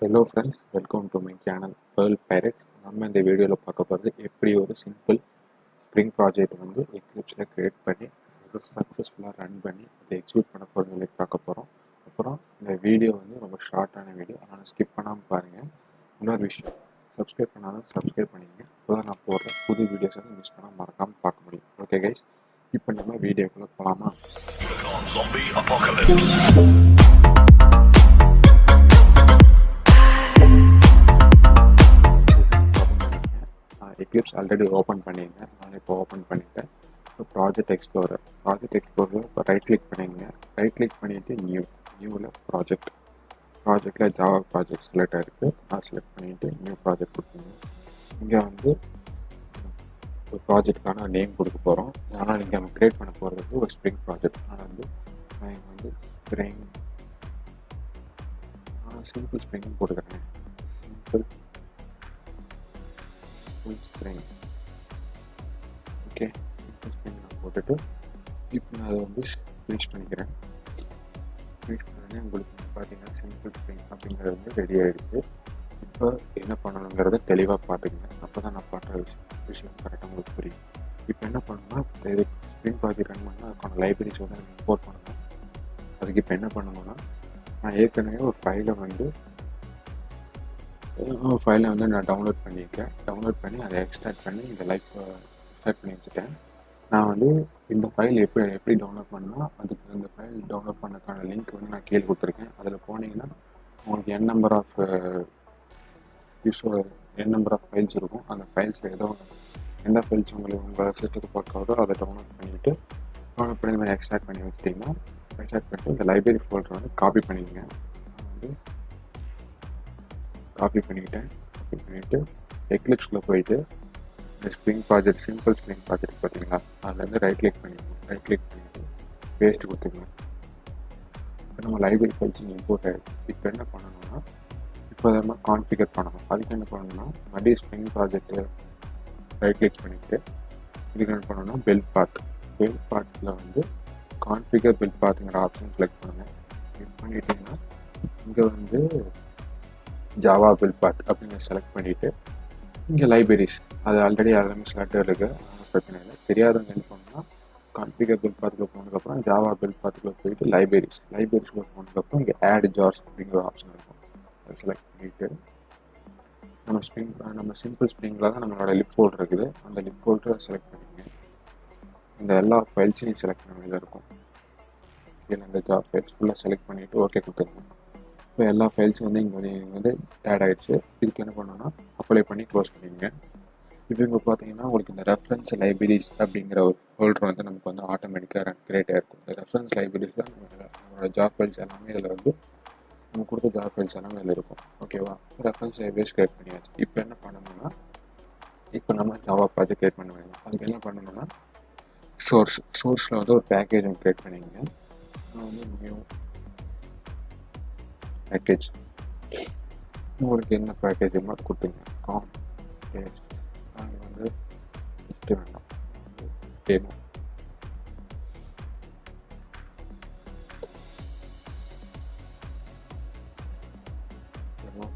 Hello friends, welcome to my channel Pearl Pirate. நம்ம இந்த வீடியோவில் பார்க்க போகிறது எப்படி ஒரு சிம்பிள் ஸ்ப்ரிங் ப்ராஜெக்ட் வந்து எக்லிப்ஸில் க்ரியேட் பண்ணி அதை சக்ஸஸ்ஃபுல்லாக ரன் பண்ணி அதை எக்ஸிக்யூட் பண்ண போகிறவங்களை பார்க்க போகிறோம். அப்புறம் இந்த வீடியோ வந்து ரொம்ப ஷார்ட்டான வீடியோ, ஆனால் ஸ்கிப் பண்ணாமல் பாருங்கள். இன்னொரு விஷயம், சப்ஸ்கிரைப் பண்ணாலும் சப்ஸ்கிரைப் பண்ணிங்க, அப்போ நான் போடுற புது வீடியோஸ் வந்து மிஸ் பண்ணால் மறக்காமல் பார்க்க முடியும். ஓகே கைஸ், இப்போ நம்ம வீடியோக்குள்ளே போகலாமா? Eclipse already open பண்ணியிருந்தேன், நான் இப்போ ஓப்பன் பண்ணிட்டேன். இப்போ ப்ராஜெக்ட் எக்ஸ்ப்ளோரர் இப்போ ரைட் கிளிக் பண்ணிவிட்டு நியூவில் ப்ராஜெக்டில் ஜாவா ப்ராஜெக்ட் செலக்ட் ஆகிருக்கு. நான் செலக்ட் பண்ணிவிட்டு நியூ ப்ராஜெக்ட் கொடுத்துருங்க. இங்கே வந்து ஒரு ப்ராஜெக்டுக்கான நேம் கொடுக்க போகிறோம். ஆனால் இங்கே நம்ம க்ரியேட் பண்ண போகிறது ஒரு ஸ்ப்ரிங் ப்ராஜெக்ட். ஆனால் நான் வந்து சிம்பிள் ஸ்ப்ரிங் போட்டுக்கிறேன். ஸ்ப்ரிங் ஓகே, ஸ்ப்ரிங் நான் போட்டுட்டு இப்போ நான் அதை வந்து ஃபினிஷ் பண்ணிக்கிறேன். ஃபினிஷ் பண்ணோன்னே உங்களுக்கு பார்த்தீங்கன்னா சிம்பிள் ஸ்ப்ரிங் அப்படிங்கிறது வந்து ரெடி ஆகிடுச்சு. இப்போ என்ன பண்ணணுங்கிறத தெளிவாக பார்த்துக்கங்க, அப்போ தான் நான் பண்ணுற விஷயம் கரெக்டாக உங்களுக்கு புரியும். இப்போ என்ன பண்ணணும்னா, இது ஸ்ப்ரிங் ப்ராஜெக்ட் ரன் பண்ணால் அதுக்கான லைப்ரரிஸ் வந்து நம்ம இம்போர்ட் பண்ணணும். அதுக்கு இப்போ என்ன பண்ணணும்னா, நான் ஏற்கனவே ஒரு ஃபைலை வந்து நான் டவுன்லோட் பண்ணியிருக்கேன். டவுன்லோட் பண்ணி அதை எக்ஸ்ட்ராக்ட் பண்ணி இந்த எக்ஸ்ட்ராக்ட் பண்ணி வச்சுட்டேன். நான் வந்து இந்த ஃபைல் எப்படி டவுன்லோட் பண்ணால் அதுக்கு இந்த ஃபைல் டவுன்லோட் பண்ணதுக்கான லிங்க் வந்து நான் கீழே கொடுத்துருக்கேன். அதில் போனீங்கன்னா உங்களுக்கு என் நம்பர் ஆஃப் ஃபைல்ஸ் இருக்கும். அந்த ஃபைல்ஸில் எந்த ஃபைல்ஸ் உங்கள் சிஸ்டத்துக்கு பார்க்காதோ அதை டவுன்லோட் பண்ணி எக்ஸ்ட்ராக்ட் பண்ணி வச்சுட்டிங்கன்னா, எக்ஸ்ட்ராக்ட் பண்ணிட்டு இந்த லைப்ரரி ஃபோல்டர் வந்து காப்பி பண்ணிக்கங்க. நான் வந்து காப்பி பண்ணிவிட்டு எக்லிப்ஸ்குள்ளே போயிட்டு இந்த spring project simple spring project பார்த்தீங்களா, அதுலேருந்து ரைட் கிளிக் பண்ணிவிட்டு பேஸ்ட் கொடுத்துக்கணும். இப்போ நம்ம லைப்ரரி ஃபைல்ஸ் இம்போர்ட் ஆகிடுச்சு. இப்போ என்ன பண்ணணும்னா, இப்போ அதை நம்ம கான்ஃபிகர் பண்ணணும். அதுக்கு என்ன பண்ணணும்னா, மறுபடியும் ஸ்ப்ரிங் ப்ராஜெக்ட்டு ரைட் கிளிக் பண்ணிவிட்டு இதுக்கு என்ன பண்ணணும்னா பில்ட் பாத்தில் வந்து கான்ஃபிகர் பில்ட் பாத்துங்கிற ஆப்ஷன் கிளிக் பண்ணுங்கள். கிளிக் பண்ணிட்டீங்கன்னா இங்கே வந்து ஜாவா பில்ட் பாத் அப்படின்னு செலக்ட் பண்ணிவிட்டு இங்கே லைப்ரரிஸ் அது ஆல்ரெடி எல்லாமே செலக்டட் இருக்குது, அதனால் பிரச்சனை இல்லை. தெரியாதவங்க என்ன பண்ணணும்னா, கான்ஃபிகர் பில்ட் பாத்துக்குள்ளே போனதுக்கப்புறம் ஜாவா பில்ட் பாத்துக்குள்ளே போயிட்டு லைப்ரரிஸ்குள்ளே போனதுக்கப்புறம் இங்கே ஆட் ஜார்ஸ் அப்படிங்கிற ஆப்ஷன் இருக்கும். அதை செலக்ட் பண்ணிவிட்டு நம்ம சிம்பிள் ஸ்ப்ரிங்கில் தான் நம்மளோட லிப் ஃபோல்டர் இருக்குது. அந்த லிப் ஃபோல்டரை செலக்ட் பண்ணிங்க. இந்த எல்லா ஃபைல்ஸையும் செலக்ட் பண்ண வேண்டியதாக இருக்கும். இதில் இந்த ஜாப் ஃபைல்ஸ் ஃபுல்லாக செலக்ட் பண்ணிவிட்டு ஓகே கொடுத்துருங்க. இப்போ எல்லா ஃபைல்ஸும் வந்து இங்கே வந்து ஆட் ஆகிடுச்சு. இதுக்கு என்ன பண்ணணும்னா அப்ளை பண்ணி க்ளோஸ் பண்ணிக்கோங்க. இப்போ இங்கே பார்த்தீங்கன்னா உங்களுக்கு இந்த ரெஃபரன்ஸ் லைப்ரரிஸ் அப்படிங்கிற ஒரு ஃபோல்டர் வந்து நமக்கு வந்து ஆட்டோமேட்டிக்காக கிரியேட் ஆகிருக்கும். இந்த ரெஃபரன்ஸ் லைப்ரரிஸ் தான் நம்மளோட ஜாப் ஃபைல்ஸ் எல்லாமே இதில் வந்து நம்ம கொடுத்த ஜாப் ஃபைல்ஸ் எல்லாமே இதில் இருக்கும். ஓகேவா, ரெஃபரன்ஸ் லைப்ரரிஸ் கிரியேட் பண்ணியாச்சு. இப்போ என்ன பண்ணணும்னா, இப்போ நம்ம ஜாவா ப்ராஜெக்ட் கிரியேட் பண்ண வேணும். அதுக்கு என்ன பண்ணணும்னா, சோர்ஸில் வந்து ஒரு பேக்கேஜ் ஒன்று கிரியேட் பண்ணிங்க. நான் வந்து நியூ பேக்கேஜ் உங்களுக்கு என்ன பேக்கேஜ் மாதிரி கொடுத்துங்க. அது வந்து வேண்டாம், டெமோ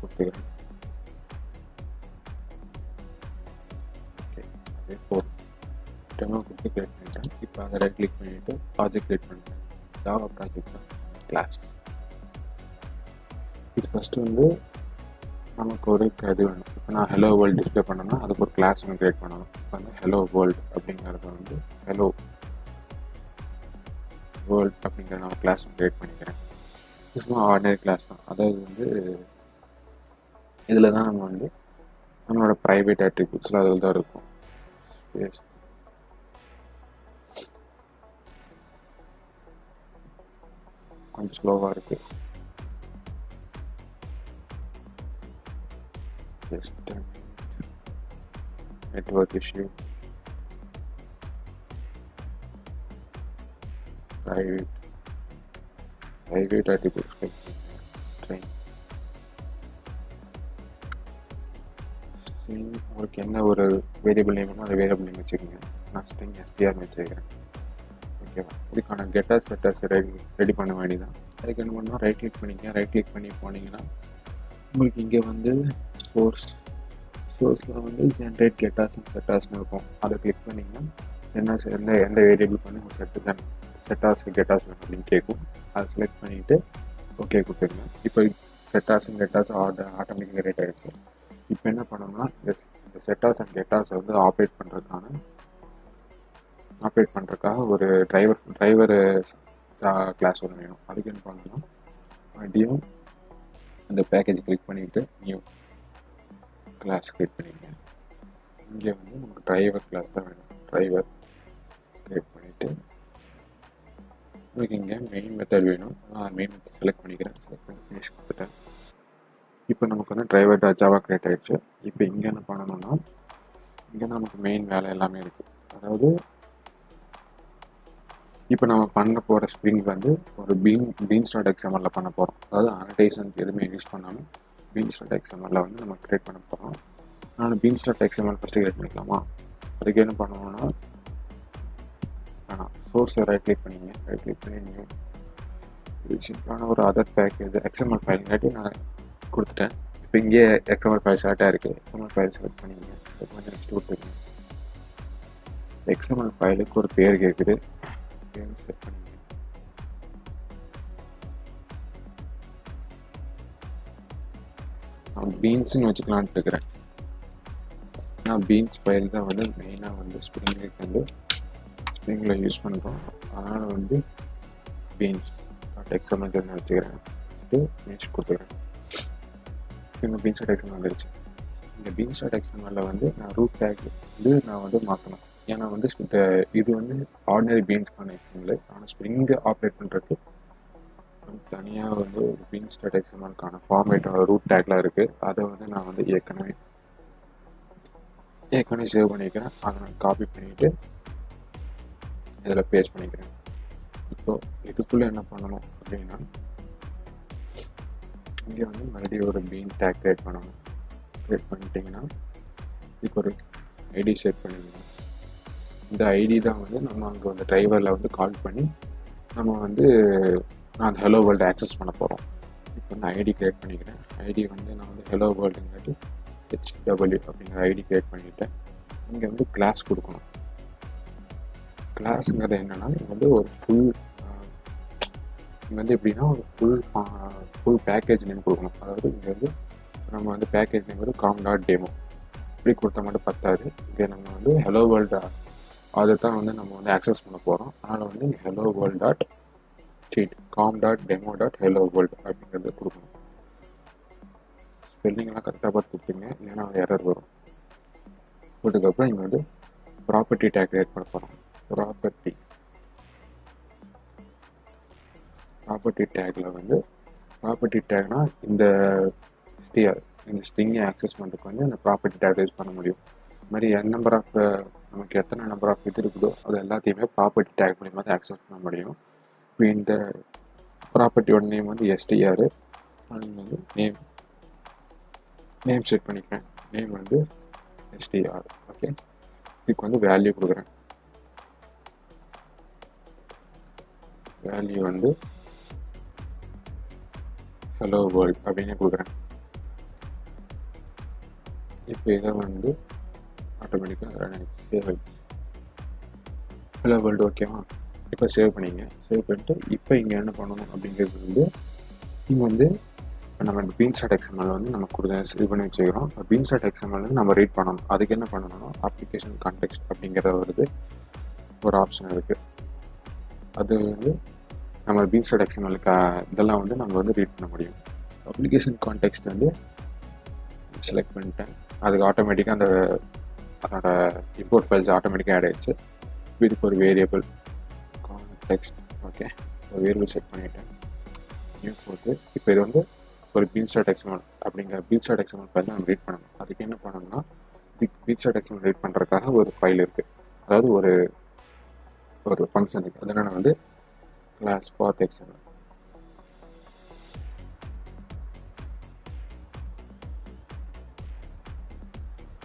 கொடுத்துக்கிறேன். ஓகே, அதே டெமோ கொடுத்து கிரியேட் பண்ணிட்டேன். இப்போ அதை ரைட் கிளிக் பண்ணிவிட்டு ப்ராஜெக்ட் கிரியேட் பண்ணிட்டேன். ஜாவா ப்ராஜெக்ட் தான் கிளாஸ். இது ஃபஸ்ட்டு வந்து நமக்கு ஒரு இது வேணும். இப்போ நான் ஹலோ வேர்ல்டு டிஸ்பிளே பண்ணணும்னா அதுக்கு ஒரு கிளாஸ் ஒன்று க்ரியேட் பண்ணணும். இப்போ வந்து ஹலோ வேர்ல்டு அப்படிங்கிறத வந்து ஹலோ வேர்ல்டு அப்படிங்கிற நான் கிளாஸ் ஒன்று க்ரியேட் பண்ணிக்கிறேன். சும்மா ஆர்டினரி கிளாஸ் தான். அதாவது வந்து இதில் தான் நம்ம வந்து நம்மளோட ப்ரைவேட் ஆட்ரிபியூட்ஸ்லாம் அதில் தான் இருக்கும். கொஞ்சம் ஸ்லோவாக இருக்குது. network issue, private attributes like train string உங்களுக்கு என்ன ஒரு வேரியபிள் நேம் அந்த வேரியபிள் நேம் வச்சுக்கோங்க. நான் ஸ்ட்ரிங் str வச்சுக்கிறேன். ஓகேவா, இதுக்கான கெட்டர்ஸ் ரெடி பண்ண வேண்டியதான். அதுக்கு என்ன பண்ணால் ரைட் கிளிக் பண்ணிங்க. ரைட் கிளிக் பண்ணி போனீங்கன்னா உங்களுக்கு இங்கே வந்து சோர்ஸில் வந்து ஜென்ரேட் கெட்டாஸ் அண்ட் செட்டாஸ்னு இருக்கும். அதை கிளிக் பண்ணிங்கன்னா எந்த வேரியபிள் பண்ணி உங்கள் செட்டாஸ் கெட்டாஸ் வேணும் அப்படின்னு கேட்கும். அதை செலக்ட் பண்ணிவிட்டு ஓகே கொடுத்துருங்க. இப்போ செட்டாஸ் அண்ட் கெட்டாஸ் ஆட்டோமேட்டிக் ஜென்ரேட் ஆகிடுச்சு. இப்போ என்ன பண்ணோம்னா இந்த செட்டாஸ் அண்ட் கெட்டாஸை வந்து ஆப்ரேட் பண்ணுறதுக்காக ஒரு டிரைவர் கிளாஸ் ஒன்று வேணும். அதுக்கு என்ன பண்ணணும்னா மறுபடியும் அந்த பேக்கேஜ் கிளிக் பண்ணிவிட்டு நியூ கிளாஸ் கிரியேட் பண்ணிங்க. இங்கே வந்து நமக்கு டிரைவர் கிளாஸ் தான் வேணும். டிரைவர் கிரியேட் பண்ணிவிட்டு உங்களுக்கு இங்கே மெயின் மெத்தட் வேணும். நான் மெயின் மெத்தட் செலக்ட் பண்ணிக்கிறேன். செலக்ட் பண்ணி ஃபினிஷ் கொடுத்துட்டேன். இப்போ நமக்கு வந்து டிரைவர் ஜாவா கிரியேட் ஆகிடுச்சு. இப்போ இங்கே என்ன பண்ணணும்னா இங்கே நமக்கு மெயின் வேலை எல்லாமே இருக்குது. அதாவது இப்போ நம்ம பண்ண போகிற ஸ்ப்ரிங் வந்து ஒரு பீன்ஸ்டாட்.xml பண்ண போகிறோம். அதாவது அனடேஷன் எதுவுமே யூஸ் பண்ணாமல் பீன்ஸ்டாட்.xml வந்து நம்ம கிரியேட் பண்ண போகிறோம். நான் பீன்ஸ்டாட்.xml ஃபஸ்ட்டு கிரியேட் பண்ணிக்கலாமா? அதுக்கு என்ன பண்ணணும்னா சோர்ஸை ரைட் கிளிக் பண்ணி நியூ சிம்பிளான ஒரு அதர் பேக்கேஜ் எக்ஸ்எம்எல் ஃபைல் காட்டி நான் கொடுத்துட்டேன். இப்போ இங்கே எக்ஸ்எம்எல் ஃபைல் செலக்டாக இருக்குது. எக்ஸ்எம்எல் ஃபைல் செலக்ட் பண்ணிங்க. கொஞ்சம் நெக்ஸ்ட் கொடுத்துருங்க. எக்ஸ்எம்எல் ஃபைலுக்கு ஒரு பேர் கேட்குது. பேர் செட் பண்ணிங்க. நான் பீன்ஸ்ன்னு வச்சுக்கலான்ட்டு இருக்கிறேன். நான் பீன்ஸ் ஃபைல் தான் வந்து மெயினாக வந்து ஸ்ப்ரிங்கில் யூஸ் பண்ணுறோம். அதனால் வந்து பீன்ஸ்.xml வச்சுக்கிறேன். ஃபினிஷ் கொடுத்துக்கிறேன். இந்த பீன்ஸ்.xml வந்துருச்சு. இந்த பீன்ஸ்.xml வந்து நான் ரூட் டேக் வந்து நான் வந்து மாற்றணும். ஏன்னா வந்து இது வந்து ஆர்டினரி பீன்ஸ்க்கான எக்ஸாம்பிள். ஆனால் ஸ்ப்ரிங்கை ஆப்ரேட் பண்ணுறதுக்கு தனியாக வந்து ஒரு பீன்ஸ்.xmlக்கான ஃபார்மேட் ரூட் டேக்லாம் இருக்குது. அதை வந்து நான் வந்து ஏற்கனவே சேவ் பண்ணிக்கிறேன். அதை நான் காப்பி பண்ணிவிட்டு இதில் பேஸ்ட் பண்ணிக்கிறேன். இப்போ இதுக்குள்ளே என்ன பண்ணணும் அப்படின்னா இங்கே வந்து மறுபடியும் ஒரு பீன் டேக் கிரியேட் பண்ணணும். கிரியேட் பண்ணிட்டீங்கன்னா இப்போ ஒரு ஐடி செட் பண்ணிக்கணும். இந்த ஐடி தான் வந்து நம்ம அங்கே வந்து டிரைவரில் வந்து கால் பண்ணி நம்ம வந்து நான் அந்த ஹலோ வேர்ல்டு ஆக்சஸ் பண்ண போகிறோம். இப்போ இந்த ஐடி கிரியேட் பண்ணிக்கிறேன். ஐடி வந்து நான் வந்து ஹலோ வேர்ல்டுங்காட்டி HW அப்படிங்கிற ஐடி கிரியேட் பண்ணிவிட்டேன். இங்கே வந்து கிளாஸ் கொடுக்கணும். கிளாஸுங்கிறது என்னென்னா இங்கே வந்து ஒரு இங்கே வந்து எப்படின்னா ஒரு ஃபுல் பேக்கேஜ் நேம் கொடுக்கணும். அதாவது இங்கே வந்து நம்ம வந்து பேக்கேஜ் நேம் வந்து com.demo இப்படி கொடுத்தா மட்டும் பத்தாது. இங்கே நம்ம வந்து ஹலோ வேர்ல்டு அதை தான் வந்து நம்ம வந்து ஆக்சஸ் பண்ண போகிறோம். அதனால் வந்து hello world com.demo.hello world அப்படிங்கிறது கொடுக்கணும். ஸ்பெல்லிங்லாம் கரெக்டாக பார்த்து கொடுத்துங்க, இல்லைன்னா எரர் வரும். கொடுத்ததுக்கப்புறம் இங்கே வந்து ப்ராப்பர்ட்டி டேக் கிரியேட் பண்ண போகிறோம். ப்ராப்பர்ட்டி டேக்கில் வந்து ப்ராப்பர்ட்டி டேக்னா இந்த ஸ்ட்ரிங்கை ஆக்சஸ் பண்ணுறதுக்கு வந்து இந்த ப்ராப்பர்ட்டி டேக் யூஸ் பண்ண முடியும். இது மாதிரி நமக்கு எத்தனை நம்பர் ஆஃப் இது இருக்குதோ அது எல்லாத்தையுமே ப்ராப்பர்ட்டி டேக் மூலியமாக தான் ஆக்சஸ் பண்ண முடியும். இப்போ இந்த ப்ராப்பர்ட்டியோட நேம் வந்து str. நீங்கள் வந்து நேம் செட் பண்ணிக்கிறேன். நேம் வந்து str. ஓகே, இதுக்கு வந்து வேல்யூ கொடுக்குறேன். வேல்யூ வந்து ஹலோ வேர்ல்ட் அப்படின்னு கொடுக்குறேன். இப்போ இதை வந்து ஆட்டோமேட்டிக்காக சேவ் ஆகிடுச்சு. ஹலோ வேர்ல்டு ஓகேவா? இப்போ சேவ் பண்ணிங்க. சேவ் பண்ணிட்டு இப்போ இங்கே என்ன பண்ணணும் அப்படிங்கிறது வந்து இங்கே வந்து நம்ம பீன்ஸ்டாட்.xml வந்து நம்ம இது பண்ணி வச்சுக்கிறோம். பீன்ஸ்டாட்.xml வந்து நம்ம ரீட் பண்ணணும். அதுக்கு என்ன பண்ணணும்னா அப்ளிகேஷன் கான்டெக்ஸ்ட் அப்படிங்கிற ஒரு ஆப்ஷன் இருக்குது. அது வந்து நம்ம பீன்ஸ்டாட்.xml இதெல்லாம் வந்து நம்ம வந்து ரீட் பண்ண முடியும். அப்ளிகேஷன் கான்டெக்ஸ்ட் வந்து செலக்ட் பண்ணிட்டேன். அதுக்கு ஆட்டோமேட்டிக்காக அதோட இம்போர்ட் ஃபைல்ஸ் ஆட்டோமேட்டிக்காக ஆட் ஆகிடுச்சு. இதுக்கு ஒரு வேரியபிள் கான்டெக்ஸ்ட். ஓகே, ஒரு வேரியபிள் செட் பண்ணிவிட்டேன். நியூ போட்டு இப்போ இது வந்து ஒரு பீன்ஸ்டாட்.xml அப்படிங்கிற பீன்ஸ்டாட்.xml ஃபைல் தான் நம்ம ரீட் பண்ணணும். அதுக்கு என்ன பண்ணணும்னா பீன்ஸ்டாட்.xml ரீட் பண்ணுறதுக்காக ஒரு ஃபைல் இருக்குது. அதாவது ஒரு ஃபங்க்ஷன் இருக்குது. அது என்னென்னா வந்து கிளாஸ் path.xml.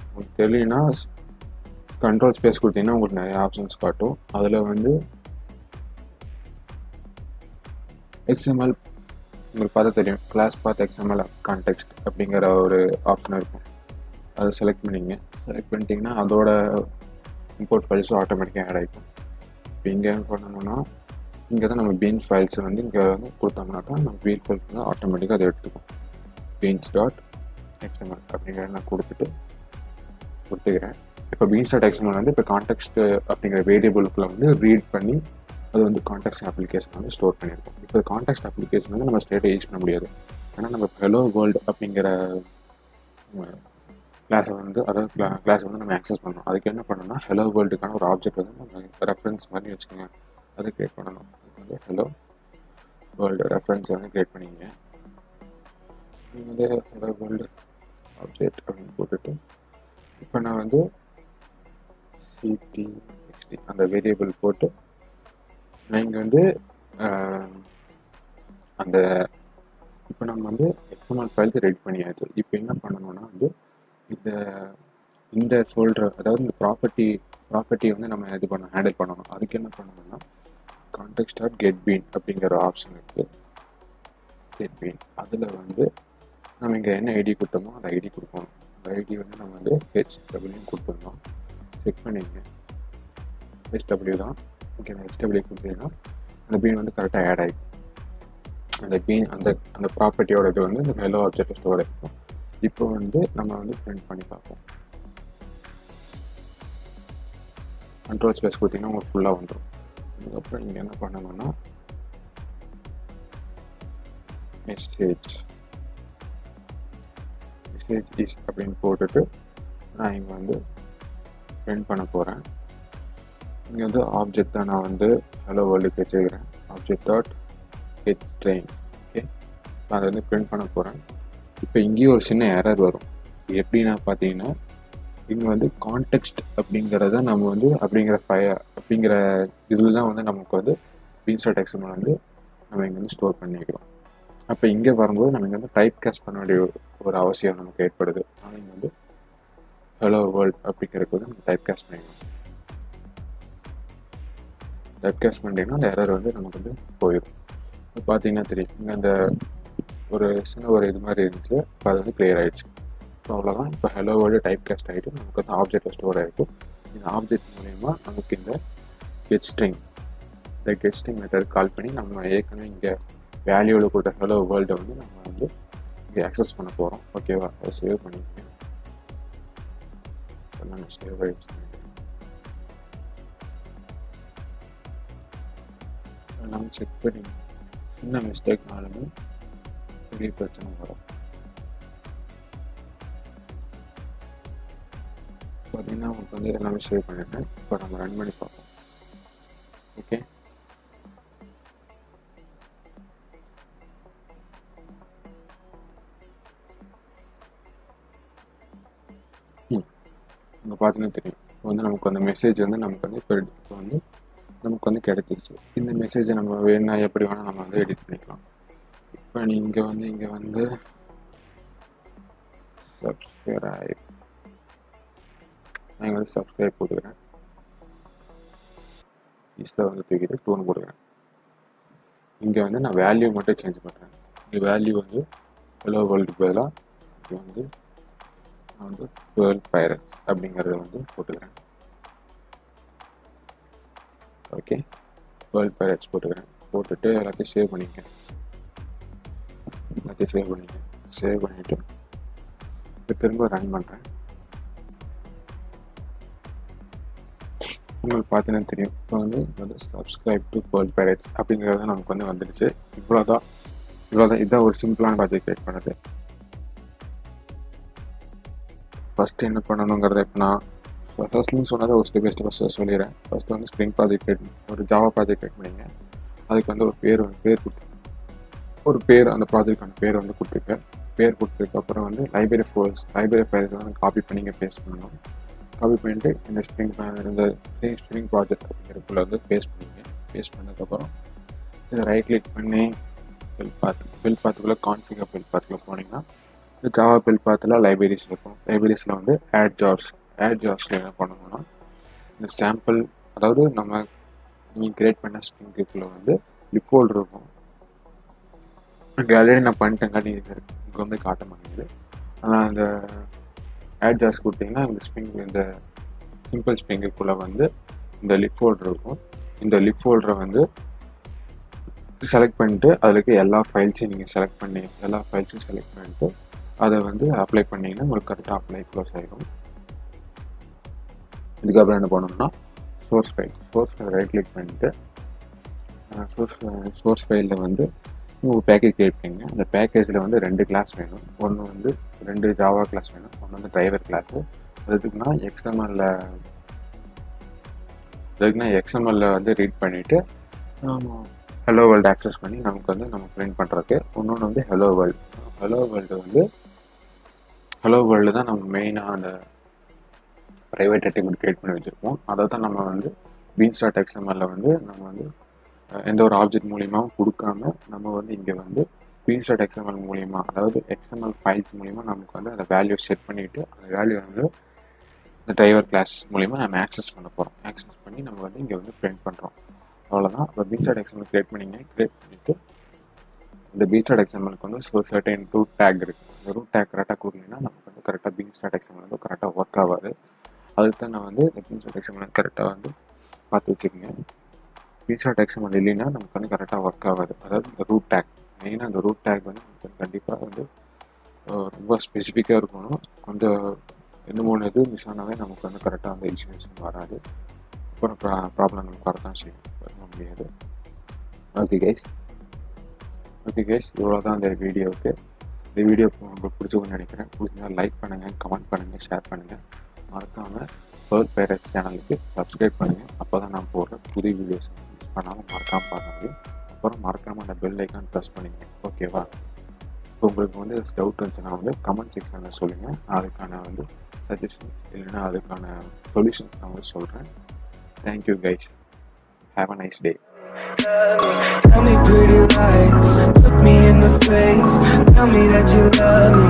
உங்களுக்கு தெரியலனா கண்ட்ரோல் ஸ்பேஸ் கொடுத்தீங்கன்னா உங்களுக்கு நிறைய ஆப்ஷன்ஸ் காட்டும். அதில் வந்து XML உங்களுக்கு பார்த்தா தெரியும் கிளாஸ் பாத் எக்ஸ்எம்எல் கான்டெக்ஸ்ட் அப்படிங்கிற ஒரு ஆப்ஷன் இருக்கும். அதை செலக்ட் பண்ணிட்டீங்கன்னா அதோட இம்போர்ட் ஃபைல்ஸும் ஆட்டோமேட்டிக்காக ஆட் ஆகிக்கும். இப்போ இங்கே பண்ணணும்னா இங்கே தான் நம்ம பீன்ஸ் ஃபைல்ஸ் வந்து இங்கே வந்து கொடுத்தோம்னாக்கா நம்ம பீன் ஃபைல்ஸ் வந்து ஆட்டோமேட்டிக்காக அதை எடுத்துக்கும். beans.xml அப்படிங்கிறத நான் கொடுத்துக்கிறேன். இப்போ beans.xml வந்து இப்போ கான்டெக்ஸ்ட் அப்படிங்கிற வேரியபிளுக்குள்ள வந்து ரீட் பண்ணி அது வந்து கான்டெக்ஸ்ட் அப்ளிகேஷன் வந்து ஸ்டோர் பண்ணியிருக்கோம். இப்போ கான்டெக்ஸ்ட் அப்ளிகேஷன் வந்து நம்ம ஸ்டேட்டை யூஸ் பண்ண முடியாது. ஆனால் நம்ம ஹலோ வேர்ல்டு அப்படிங்கிற கிளாஸை வந்து அதாவது கிளாஸை வந்து நம்ம ஆக்சஸ் பண்ணணும். அதுக்கு என்ன பண்ணணும்னா ஹலோ வேர்ல்டுக்கான ஒரு ஆப்ஜெக்ட் வந்து நம்ம ரெஃபரன்ஸ் மாதிரி வச்சுக்கோங்க, அதை க்ரியேட் பண்ணணும். அதுக்கு வந்து ஹலோ வேர்ல்டு ரெஃபரன்ஸ் வந்து க்ரியேட் பண்ணிங்க. வந்து ஹலோ வேர்ல்டு ஆப்ஜெக்ட் அப்படின்னு போட்டுட்டு இப்போ நான் வந்து ctxt அந்த வேரியபிள் போட்டு நான் இங்கே வந்து அந்த இப்போ நம்ம வந்து எக்ஸ்எம்எல் ஃபைல்ஸ் ரெடி பண்ணியாச்சு. இப்போ என்ன பண்ணணும்னா வந்து இந்த ஃபோல்டர் அதாவது இந்த ப்ராப்பர்ட்டி வந்து நம்ம இது ஹேண்டில் பண்ணணும். அதுக்கு என்ன பண்ணணும்னா context.getBean அப்படிங்கிற ஆப்ஷன் இருக்குது. getBean அதில் வந்து நம்ம இங்கே என்ன ஐடி கொடுத்தோமோ அந்த ஐடி கொடுக்கணும். அந்த ஐடி வந்து நம்ம வந்து HW கொடுத்துருந்தோம். செக் பண்ணிங்க HW தான். ஓகே, HW கொடுத்தீங்கன்னா அந்த பீன் வந்து கரெக்டாக ஆட் ஆகிடும். அந்த பீன் அந்த ப்ராப்பர்ட்டியோட இது வந்து இந்த ஹலோ ஆப்ஜெக்ட் ஸ்டோர் ஆகிருக்கும். இப்போ வந்து நம்ம வந்து பிரிண்ட் பண்ணி பார்ப்போம். கண்ட்ரோல் ஸ்பேஸ் கொடுத்தீங்கன்னா உங்களுக்கு ஃபுல்லாக வந்துடும். அதுக்கப்புறம் இங்கே என்ன பண்ணணும்னா மெசேஜ் இஸ் அப்படின்னு போட்டுட்டு நான் இங்கே வந்து பிரிண்ட் பண்ண போகிறேன். இங்கே வந்து ஆப்ஜெக்ட் தான் நான் வந்து ஹலோ வேர்ல்டுக்கு வச்சுக்கிறேன். object.getString. ஓகே, நான் அதை வந்து பிரிண்ட் பண்ண போகிறேன். இப்போ இங்கேயும் ஒரு சின்ன எரர் வரும். எப்படின்னா பார்த்தீங்கன்னா இங்கே வந்து கான்டெக்ஸ்ட் அப்படிங்கிறத நம்ம வந்து அப்படிங்கிற இதில் தான் வந்து நமக்கு வந்து beans.xml வந்து நம்ம இங்கே வந்து ஸ்டோர் பண்ணிக்கிறோம். அப்போ இங்கே வரும்போது நம்ம இங்கே வந்து டைப் காஸ்ட் பண்ண வேண்டிய ஒரு அவசியம் நமக்கு ஏற்படுது. ஆனால் இங்கே வந்து ஹலோ வேர்ல்ட் அப்படிங்கிறதுக்கு வந்து நம்ம டைப் காஸ்ட் பண்ணிக்கணும். டைப் காஸ்ட் பண்ணிட்டீங்கன்னா அந்த எரர் வந்து நமக்கு வந்து போயிடும். இப்போ பார்த்தீங்கன்னா தெரியும் இங்கே அந்த ஒரு சின்ன ஒரு இது மாதிரி இருந்துச்சு. இப்போ அது வந்து கிளியர் ஆகிடுச்சு. ஸோ அவ்வளோதான். இப்போ ஹலோ வேர்ல்டு டைப் காஸ்ட் ஆகிட்டு நமக்கு வந்து ஆப்ஜெக்ட் ஸ்டோர் ஆகிருக்கும். இந்த ஆப்ஜெக்ட் மூலயமா நமக்கு இந்த கெட்ஸ்ட்ரிங் மெத்தட் கால் பண்ணி நம்ம ஏற்கனவே இங்கே வேல்யூவில் கொடுத்த ஹலோ வேர்ல்டை வந்து நம்ம வந்து இங்கே ஆக்சஸ் பண்ண போகிறோம். ஓகேவா, அதை சேவ் பண்ணிக்கோங்க. நான் சேவ் ஆகிடுச்சு. நம்ம செக் பண்ணி சின்ன மிஸ்டேக்னாலுமே பெரிய பிரச்சனை வரும். பார்த்தீங்கன்னா உங்களுக்கு வந்து எல்லாமே சேவ் பண்ணிட்டேன். இப்போ நம்ம ரன் பண்ணி பார்ப்போம். ஓகே, இங்கே பார்த்தீங்கன்னா தெரியும். இப்போ வந்து நமக்கு அந்த மெசேஜ் வந்து நமக்கு வந்து இப்போ வந்து நமக்கு வந்து கிடைச்சிருச்சு. இந்த மெசேஜை நம்ம வேணா எப்படி வேணால் நம்ம வந்து எடிட் பண்ணிக்கலாம். இப்போ இங்கே வந்து சப்ஸ்கிரைப் நான் வந்து சப்ஸ்கிரைப் போட்டுக்கிறேன். இதில் வந்து தூக்கிட்டு டூன் போட்டுக்கிறேன். இங்கே வந்து நான் வேல்யூ மட்டும் சேஞ்ச் பண்ணுறேன். இங்கே வேல்யூ வந்து ஹலோ வேர்ல்டுக்கு பதிலாக இங்கே வந்து நான் வந்து 12 பைரட்ஸ் அப்படிங்கிறத வந்து போட்டுக்கிறேன். ஓகே, 12 பைரட்ஸ் போட்டுட்டு எல்லாத்தையும் சேவ் பண்ணிட்டேன். சேவ் பண்ணிவிட்டு இப்போ திரும்ப ரன் பண்ணுறேன். உங்களுக்கு பார்த்தீங்கன்னா தெரியும். இப்போ வந்து சப்ஸ்கிரைப் டு 12 பைரட்ஸ் அப்படிங்கிறது நமக்கு வந்து வந்துடுச்சு. இவ்வளோதான். இதுதான் ஒரு சிம்பிளான ப்ராஜெக்ட் கிரியேட் பண்ணது. ஃபஸ்ட்டு என்ன பண்ணணுங்கிறத இப்போ நான் ஃபஸ்ட்லேருந்து சொன்னதை ஒரு ஸ்டெப் பை ஸ்டெப் சொல்லிடுறேன். ஃபஸ்ட்டு வந்து ஸ்ப்ரிங் ப்ராஜெக்ட் ஒரு ஜாவா ப்ராஜெக்ட் கிரியேட் பண்ணிங்க. அதுக்கு வந்து ஒரு பேர் அந்த ப்ராஜெக்டான பேர் வந்து கொடுத்துருக்கேன். பேர் கொடுத்ததுக்கப்புறம் வந்து லைப்ரரி ஃபைல்ஸ் வந்து காப்பி பண்ணி இங்கே பேஸ்ட் பண்ணணும். காப்பி பண்ணிட்டு இந்த ஸ்ப்ரிங் ப்ராஜெக்ட் அப்படிங்கிறதுக்குள்ள வந்து பேஸ்ட் பண்ணதுக்கப்புறம் இதை ரைட் கிளிக் பண்ணி பில் பாத்துக்குள்ளே கான்ஃபிகர் பில் பாத்துக்குள்ளே போனீங்கன்னா இந்த ஜாவா பில் பாத்தில் லைப்ரரிஸ் இருக்கும். லைப்ரரிஸில் வந்து ஆட் ஜார்ஸில் என்ன பண்ணணும்னா இந்த சாம்பிள் அதாவது நீங்கள் கிரியேட் பண்ண ஸ்ப்ரிங்குக்குள்ளே வந்து லிப் ஃபோல்டர் இருக்கும். இங்கே ஆல்ரெடி நான் பண்ணிட்டேங்காட்டி இங்கே வந்து காட்ட மாட்டேங்குது. ஆனால் அந்த ஆட் ஜாஸ் கொடுத்தீங்கன்னா இந்த ஸ்ப்ரிங் இந்த சிம்பிள் ஸ்ப்ரிங்குக்குள்ளே வந்து இந்த லிப் ஃபோல்டர் இருக்கும். இந்த லிப் ஃபோல்டரை வந்து செலக்ட் பண்ணிட்டு அதுக்கு எல்லா ஃபைல்ஸையும் நீங்கள் செலக்ட் பண்ணிட்டு அதை வந்து அப்ளை பண்ணிங்கன்னா உங்களுக்கு கரெக்டாக அப்ளை க்ளோஸ் ஆகிடும். இதுக்கப்புறம் என்ன பண்ணணும்னா சோர்ஸ் ஃபைல் ரைட் கிளிக் பண்ணிட்டு சோர்ஸ் ஃபைலில் வந்து ஒரு பேக்கேஜ் கிரியேட் பண்ணிங்க. அந்த பேக்கேஜில் வந்து 2 கிளாஸ் வேணும். ஒன்று வந்து 2 ஜாவா கிளாஸ் வேணும், ஒன்று வந்து டிரைவர் கிளாஸு. அதுக்குன்னா எக்ஸ்எம்எல்ல வந்து ரீட் பண்ணிவிட்டு ஹலோ வேர்ல்டு ஆக்சஸ் பண்ணி நமக்கு வந்து நம்ம பிரிண்ட் பண்ணுறதுக்கு. இன்னொன்று வந்து ஹலோ வேர்ல்டு தான் நம்ம மெயினாக அந்த ப்ரைவேட் அட்ரிபியூட் கிரியேட் பண்ணி வச்சுருப்போம். அதை தான் நம்ம வந்து beans.xml வந்து நம்ம வந்து எந்த ஒரு ஆப்ஜெக்ட் மூலியமாகவும் கொடுக்காம நம்ம வந்து இங்கே வந்து beans.xml மூலியமாக, அதாவது XML ஃபைல்ஸ் மூலிமா நமக்கு வந்து அந்த வேல்யூ செட் பண்ணிவிட்டு அந்த வேல்யூ வந்து இந்த டிரைவர் கிளாஸ் மூலிமா நம்ம ஆக்சஸ் பண்ணி நம்ம வந்து இங்கே வந்து பிரிண்ட் பண்ணுறோம். அவ்வளோதான். இப்போ beans.xml கிரியேட் பண்ணிவிட்டு இந்த beans.xmlக்கு வந்து ஒரு சர்டைன் ரூட் டேக் இருக்குது. அந்த ரூட் டேக் கரெக்டாக கொடுத்தீங்கன்னா நமக்கு வந்து கரெக்டாக beans.xml வந்து கரெக்டாக ஒர்க் ஆகாது. அதுக்கு தான் நான் வந்து beans.xml கரெக்டாக வந்து பார்த்து வச்சுக்கோங்க. beans.xml இல்லைன்னா நமக்கு வந்து கரெக்டாக ஒர்க் ஆகாது. அதாவது இந்த ரூட் டேக், மெயினாக அந்த ரூட் டேக் வந்து நமக்கு கண்டிப்பாக வந்து ரொம்ப ஸ்பெசிஃபிக்காக இருக்கணும். கொஞ்சம் 2-3 இது மிஸ் ஆனாவே நமக்கு வந்து கரெக்டாக வந்து இன்ஸ்டியூஷன் வராது. அப்புறம் ப்ராப்ளம் நமக்கு வரதான் செய்யும், பண்ண முடியாது. ஓகே கைஸ், இவ்வளோ தான் இந்த வீடியோவுக்கு. இந்த வீடியோ உங்களுக்கு பிடிச்சிருக்குன்னு நினைக்கிறேன். பிடிச்சிருந்தா லைக் பண்ணுங்கள், கமெண்ட் பண்ணுங்கள், ஷேர் பண்ணுங்கள். மறக்காமல் பேர்ட் பேரட்ஸ் சேனலுக்கு சப்ஸ்கிரைப் பண்ணுங்கள். அப்போ தான் நான் போடுற புதிய வீடியோஸ் மிஸ் பண்ணாமல் மறக்காமல் பார்க்க முடியும். அப்புறம் மறக்காமல் அந்த பெல் ஐக்கான் ப்ரெஸ் பண்ணிங்க. ஓகேவா? இப்போ உங்களுக்கு வந்து டவுட் இருந்துச்சுன்னா வந்து கமெண்ட் செக்ஷனில் சொல்லுங்கள். அதுக்கான வந்து சஜஷன்ஸ் இல்லைன்னா அதுக்கான சொல்யூஷன்ஸ் நான் வந்து சொல்கிறேன். Thank you guys. Have a nice day. Tell me pretty lies, look me in the face, tell me that you love me.